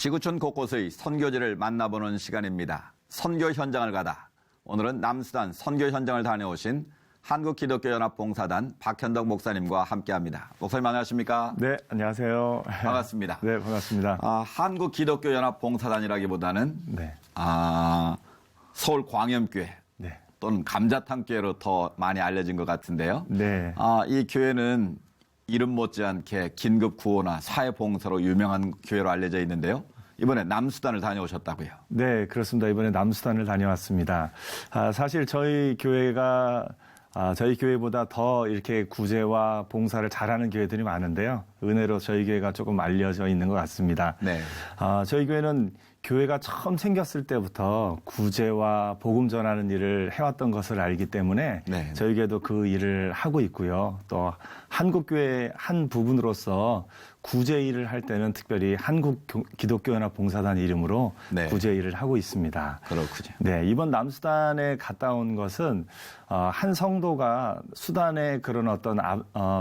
지구촌 곳곳의 선교지를 만나보는 시간입니다. 선교 현장을 가다. 오늘은 남수단 선교 현장을 다녀오신 한국기독교연합봉사단 박현덕 목사님과 함께합니다. 목사님 안녕하십니까? 네, 안녕하세요. 반갑습니다. 네, 반갑습니다. 한국기독교연합봉사단이라기보다는 네, 서울 광염교회 네, 또는 감자탕교회로 더 많이 알려진 것 같은데요. 네. 이 교회는 이름 못지않게 긴급 구호나 사회봉사로 유명한 교회로 알려져 있는데요. 이번에 남수단을 다녀오셨다고요? 네, 그렇습니다. 이번에 남수단을 다녀왔습니다. 사실 저희 교회가 저희 교회보다 더 이렇게 구제와 봉사를 잘하는 교회들이 많은데요. 은혜로 저희 교회가 조금 알려져 있는 것 같습니다. 네. 저희 교회는 교회가 처음 생겼을 때부터 구제와 복음 전하는 일을 해왔던 것을 알기 때문에 네. 저희 교회도 그 일을 하고 있고요. 또 한국교회 한 부분으로서 구제 일을 할 때는 특별히 한국기독교연합봉사단 이름으로 네. 구제 일을 하고 있습니다. 그렇군요. 네, 이번 남수단에 갔다 온 것은 한 성도가 수단의 그런 어떤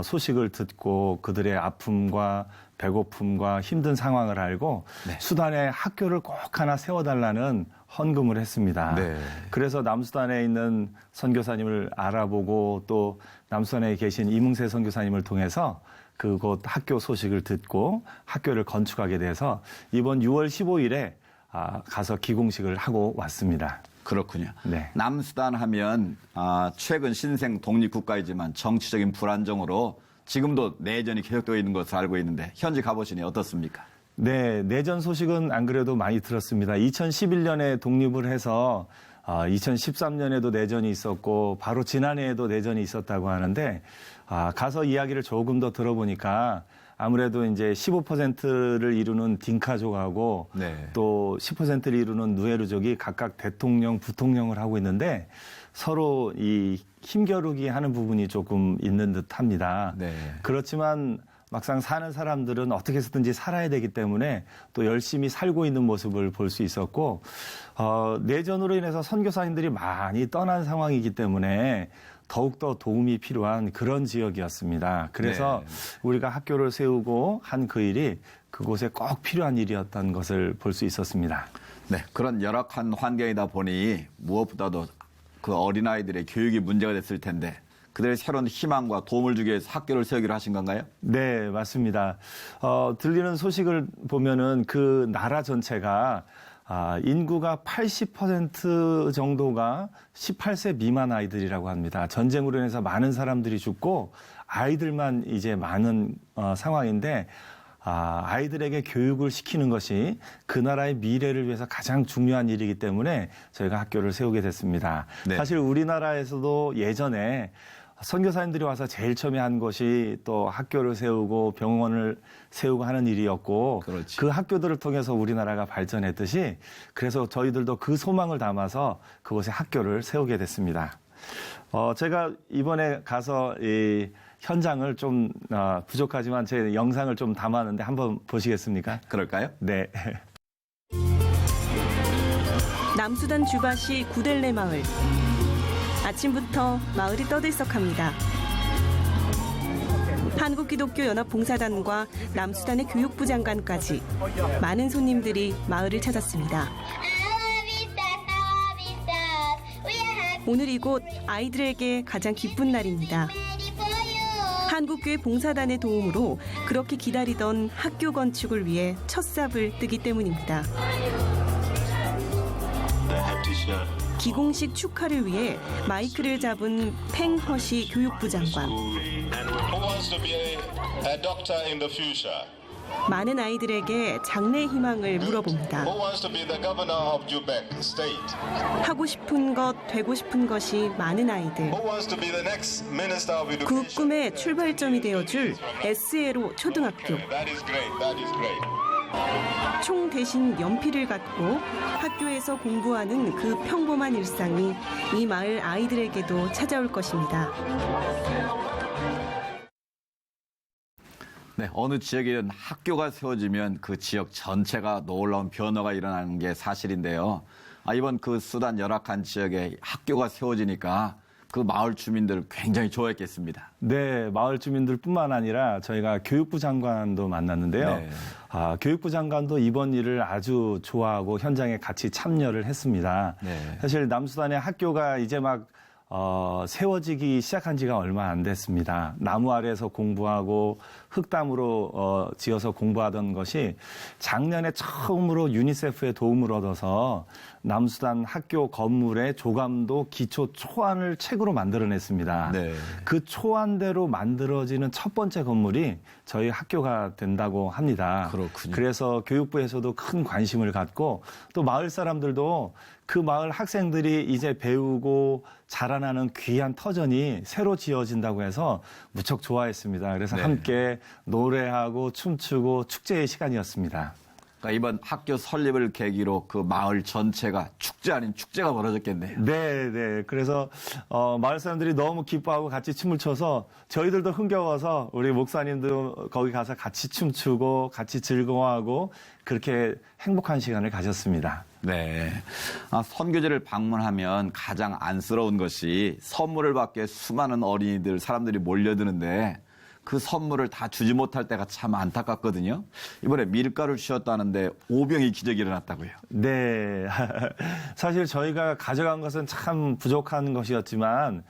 소식을 듣고 그들의 아픔과 배고픔과 힘든 상황을 알고 네. 수단에 학교를 꼭 하나 세워달라는 헌금을 했습니다. 네. 그래서 남수단에 있는 선교사님을 알아보고 또 남수단에 계신 이문세 선교사님을 통해서 그곳 학교 소식을 듣고 학교를 건축하게 돼서 이번 6월 15일에 가서 기공식을 하고 왔습니다. 그렇군요. 네. 남수단 하면 최근 신생 독립국가이지만 정치적인 불안정으로 지금도 내전이 계속되어 있는 것으로 알고 있는데 현지 가보시니 어떻습니까? 네, 내전 소식은 안 그래도 많이 들었습니다. 2011년에 독립을 해서 2013년에도 내전이 있었고 바로 지난해에도 내전이 있었다고 하는데 가서 이야기를 조금 더 들어보니까 아무래도 이제 15%를 이루는 딩카족하고 네. 또 10%를 이루는 누에르족이 각각 대통령, 부통령을 하고 있는데 서로 이 힘겨루기 하는 부분이 조금 있는 듯합니다. 네. 그렇지만 막상 사는 사람들은 어떻게 해서든지 살아야 되기 때문에 또 열심히 살고 있는 모습을 볼 수 있었고 내전으로 인해서 선교사님들이 많이 떠난 상황이기 때문에 더욱더 도움이 필요한 그런 지역이었습니다. 그래서 네. 우리가 학교를 세우고 한 그 일이 그곳에 꼭 필요한 일이었던 것을 볼 수 있었습니다. 네, 그런 열악한 환경이다 보니 무엇보다도 그 어린아이들의 교육이 문제가 됐을 텐데 그들의 새로운 희망과 도움을 주기 위해서 학교를 세우기로 하신 건가요? 네, 맞습니다. 들리는 소식을 보면은 그 나라 전체가 인구가 80% 정도가 18세 미만 아이들이라고 합니다. 전쟁으로 인해서 많은 사람들이 죽고 아이들만 이제 많은 상황인데 아이들에게 교육을 시키는 것이 그 나라의 미래를 위해서 가장 중요한 일이기 때문에 저희가 학교를 세우게 됐습니다. 네. 사실 우리나라에서도 예전에 선교사님들이 와서 제일 처음에 한 것이 또 학교를 세우고 병원을 세우고 하는 일이었고 그렇지. 그 학교들을 통해서 우리나라가 발전했듯이 그래서 저희들도 그 소망을 담아서 그곳에 학교를 세우게 됐습니다. 제가 이번에 가서 이 현장을 좀 부족하지만 제 영상을 좀 담았는데 한번 보시겠습니까? 그럴까요? 네. 남수단 주바시 구델레 마을. 아침부터 마을이 떠들썩합니다. 한국기독교연합봉사단과 남수단의 교육부 장관까지 많은 손님들이 마을을 찾았습니다. 오늘 이곳 아이들에게 가장 기쁜 날입니다. 한국교회 봉사단의 도움으로 그렇게 기다리던 학교 건축을 위해 첫 삽을 뜨기 때문입니다. 기공식 축하를 위해 마이크를 잡은 팽허시 교육부 장관. 많은 아이들에게 장래 희망을 물어봅니다. 하고 싶은 것, 되고 싶은 것이 많은 아이들. 그 꿈의 출발점이 되어줄 SLO 초등학교. 총 대신 연필을 갖고 학교에서 공부하는 그 평범한 일상이 이 마을 아이들에게도 찾아올 것입니다. 네, 어느 지역에는 학교가 세워지면 그 지역 전체가 놀라운 변화가 일어나는 게 사실인데요. 이번 그 수단 열악한 지역에 학교가 세워지니까 그 마을 주민들 굉장히 좋아했겠습니다. 네, 마을 주민들뿐만 아니라 저희가 교육부 장관도 만났는데요. 네. 교육부 장관도 이번 일을 아주 좋아하고 현장에 같이 참여를 했습니다. 네. 사실 남수단의 학교가 이제 막 세워지기 시작한 지가 얼마 안 됐습니다. 나무 아래에서 공부하고 흙담으로 지어서 공부하던 것이 작년에 처음으로 유니세프의 도움을 얻어서 남수단 학교 건물의 조감도 기초 초안을 책으로 만들어냈습니다. 네. 그 초안대로 만들어지는 첫 번째 건물이 저희 학교가 된다고 합니다. 그렇군요. 그래서 교육부에서도 큰 관심을 갖고 또 마을 사람들도 그 마을 학생들이 이제 배우고 자라나는 귀한 터전이 새로 지어진다고 해서 무척 좋아했습니다. 그래서 네. 함께 노래하고 춤추고 축제의 시간이었습니다. 그러니까 이번 학교 설립을 계기로 그 마을 전체가 축제 아닌 축제가 벌어졌겠네요. 네, 네. 그래서 마을 사람들이 너무 기뻐하고 같이 춤을 춰서 저희들도 흥겨워서 우리 목사님도 거기 가서 같이 춤추고 같이 즐거워하고 그렇게 행복한 시간을 가졌습니다. 네. 선교지를 방문하면 가장 안쓰러운 것이 선물을 받기에 수많은 어린이들, 사람들이 몰려드는데 그 선물을 다 주지 못할 때가 참 안타깝거든요. 이번에 밀가루 주셨다는데 5병이 기적이 일어났다고요. 네. 사실 저희가 가져간 것은 참 부족한 것이었지만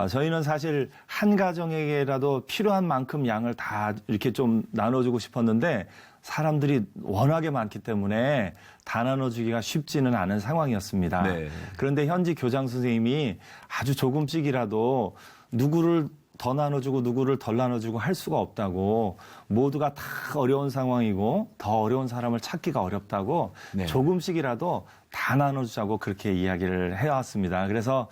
저희는 사실 한 가정에게라도 필요한 만큼 양을 다 이렇게 좀 나눠주고 싶었는데 사람들이 워낙에 많기 때문에 다 나눠주기가 쉽지는 않은 상황이었습니다. 네. 그런데 현지 교장 선생님이 아주 조금씩이라도 누구를 더 나눠주고 누구를 덜 나눠주고 할 수가 없다고 모두가 다 어려운 상황이고 더 어려운 사람을 찾기가 어렵다고 네. 조금씩이라도 다 나눠주자고 그렇게 이야기를 해왔습니다. 그래서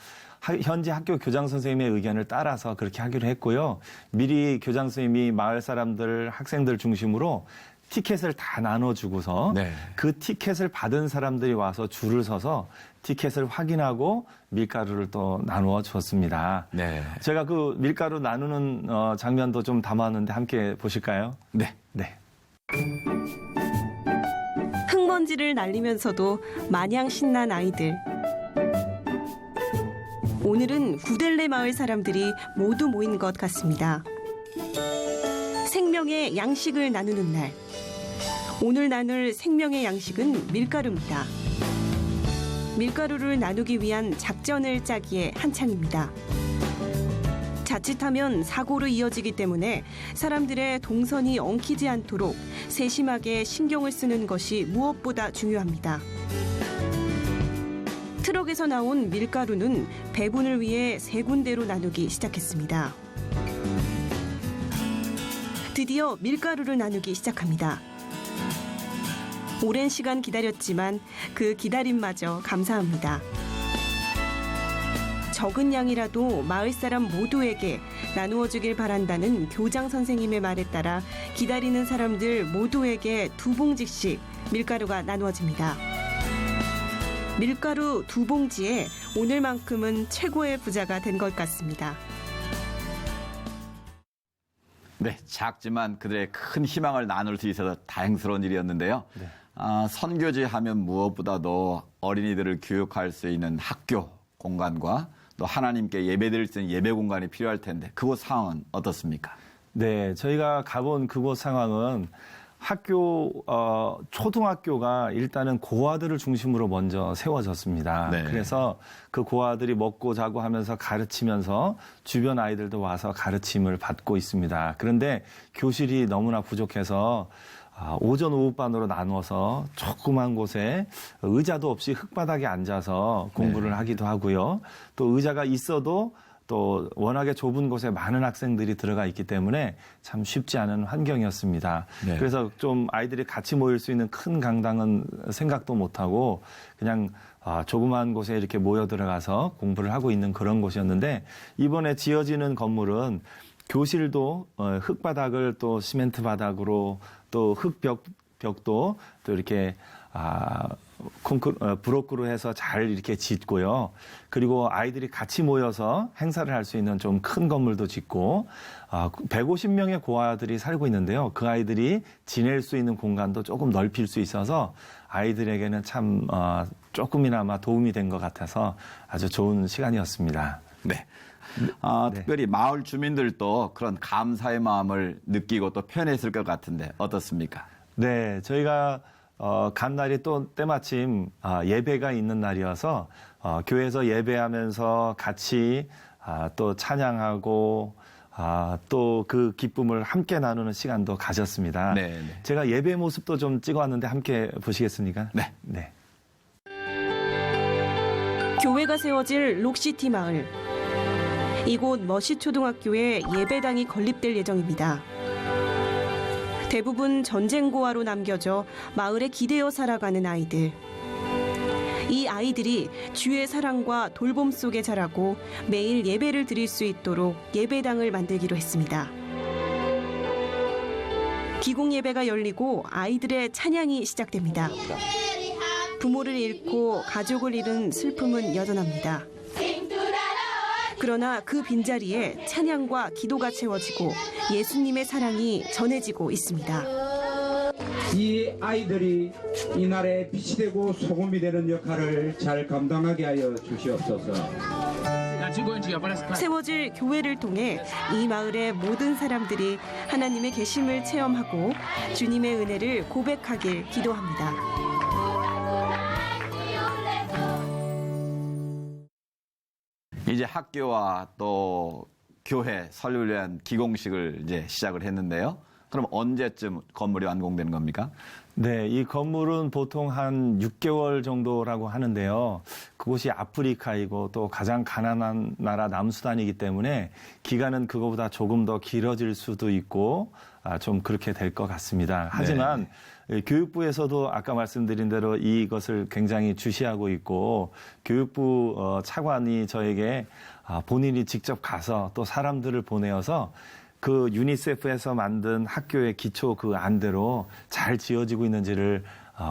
현지 학교 교장 선생님의 의견을 따라서 그렇게 하기로 했고요. 미리 교장 선생님이 마을 사람들, 학생들 중심으로 티켓을 다 나눠주고서 네. 그 티켓을 받은 사람들이 와서 줄을 서서 티켓을 확인하고 밀가루를 또 나누어 줬습니다. 네. 제가 그 밀가루 나누는 장면도 좀 담았는데 함께 보실까요? 네. 네. 흙먼지를 날리면서도 마냥 신난 아이들. 오늘은 구델레 마을 사람들이 모두 모인 것 같습니다. 생명의 양식을 나누는 날. 오늘 나눌 생명의 양식은 밀가루입니다. 밀가루를 나누기 위한 작전을 짜기에 한창입니다. 자칫하면 사고로 이어지기 때문에 사람들의 동선이 엉키지 않도록 세심하게 신경을 쓰는 것이 무엇보다 중요합니다. 트럭에서 나온 밀가루는 배분을 위해 세 군데로 나누기 시작했습니다. 드디어 밀가루를 나누기 시작합니다. 오랜 시간 기다렸지만 그 기다림마저 감사합니다. 적은 양이라도 마을 사람 모두에게 나누어 주길 바란다는 교장 선생님의 말에 따라 기다리는 사람들 모두에게 2봉지씩 밀가루가 나누어집니다. 밀가루 2봉지에 오늘만큼은 최고의 부자가 된 것 같습니다. 네, 작지만 그들의 큰 희망을 나눌 수 있어서 다행스러운 일이었는데요. 네. 선교지 하면 무엇보다도 어린이들을 교육할 수 있는 학교 공간과 또 하나님께 예배드릴 수 있는 예배 공간이 필요할 텐데 그곳 상황은 어떻습니까? 네, 저희가 가본 그곳 상황은 학교 초등학교가 일단은 고아들을 중심으로 먼저 세워졌습니다. 네. 그래서 그 고아들이 먹고 자고 하면서 가르치면서 주변 아이들도 와서 가르침을 받고 있습니다. 그런데 교실이 너무나 부족해서 오전 오후반으로 나누어서 조그만 곳에 의자도 없이 흙바닥에 앉아서 공부를 하기도 하고요. 또 의자가 있어도 또 워낙에 좁은 곳에 많은 학생들이 들어가 있기 때문에 참 쉽지 않은 환경이었습니다. 네. 그래서 좀 아이들이 같이 모일 수 있는 큰 강당은 생각도 못하고 그냥 조그마한 곳에 이렇게 모여 들어가서 공부를 하고 있는 그런 곳이었는데 이번에 지어지는 건물은 교실도 흙바닥을 또 시멘트 바닥으로 또 흙벽도 또 이렇게 브로크로 해서 잘 이렇게 짓고요. 그리고 아이들이 같이 모여서 행사를 할 수 있는 좀 큰 건물도 짓고 150명의 고아들이 살고 있는데요. 그 아이들이 지낼 수 있는 공간도 조금 넓힐 수 있어서 아이들에게는 참 조금이나마 도움이 된 것 같아서 아주 좋은 시간이었습니다. 네. 네. 특별히 마을 주민들도 그런 감사의 마음을 느끼고 또 표현했을 것 같은데 어떻습니까? 네, 저희가 간 날이 또 때마침 예배가 있는 날이어서 교회에서 예배하면서 같이 또 찬양하고 또 그 기쁨을 함께 나누는 시간도 가졌습니다. 네, 네. 제가 예배 모습도 좀 찍어왔는데 함께 보시겠습니까? 네. 네. 교회가 세워질 록시티 마을. 이곳 머시초등학교에 예배당이 건립될 예정입니다. 대부분 전쟁 고아로 남겨져 마을에 기대어 살아가는 아이들. 이 아이들이 주의 사랑과 돌봄 속에 자라고 매일 예배를 드릴 수 있도록 예배당을 만들기로 했습니다. 기공 예배가 열리고 아이들의 찬양이 시작됩니다. 부모를 잃고 가족을 잃은 슬픔은 여전합니다. 그러나 그 빈자리에 찬양과 기도가 채워지고 예수님의 사랑이 전해지고 있습니다. 이 아이들이 이날에 빛이 되고 소금이 되는 역할을 잘 감당하게 하여 주시옵소서. 세워질 교회를 통해 이 마을의 모든 사람들이 하나님의 계심을 체험하고 주님의 은혜를 고백하길 기도합니다. 이제 학교와 또 교회 설립을 위한 기공식을 이제 시작을 했는데요. 그럼 언제쯤 건물이 완공되는 겁니까? 네, 이 건물은 보통 한 6개월 정도라고 하는데요. 그곳이 아프리카이고 또 가장 가난한 나라 남수단이기 때문에 기간은 그거보다 조금 더 길어질 수도 있고 좀 그렇게 될 것 같습니다. 하지만 교육부에서도 아까 말씀드린 대로 이것을 굉장히 주시하고 있고 교육부 차관이 저에게 본인이 직접 가서 또 사람들을 보내어서 그 유니세프에서 만든 학교의 기초 그 안대로 잘 지어지고 있는지를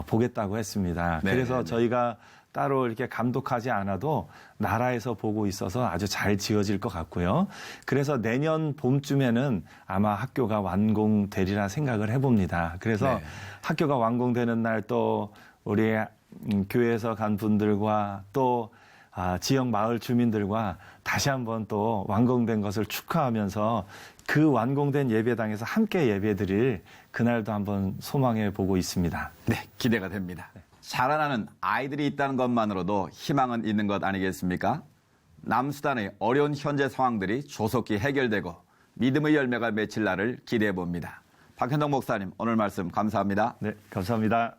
보겠다고 했습니다. 네, 그래서 네. 저희가 따로 이렇게 감독하지 않아도 나라에서 보고 있어서 아주 잘 지어질 것 같고요. 그래서 내년 봄쯤에는 아마 학교가 완공되리라 생각을 해봅니다. 그래서 네. 학교가 완공되는 날 또 우리 교회에서 간 분들과 또 지역 마을 주민들과 다시 한번 또 완공된 것을 축하하면서 그 완공된 예배당에서 함께 예배드릴 그날도 한번 소망해 보고 있습니다. 네, 기대가 됩니다. 자라나는 아이들이 있다는 것만으로도 희망은 있는 것 아니겠습니까? 남수단의 어려운 현재 상황들이 조속히 해결되고 믿음의 열매가 맺힐 날을 기대해 봅니다. 박현동 목사님, 오늘 말씀 감사합니다. 네, 감사합니다.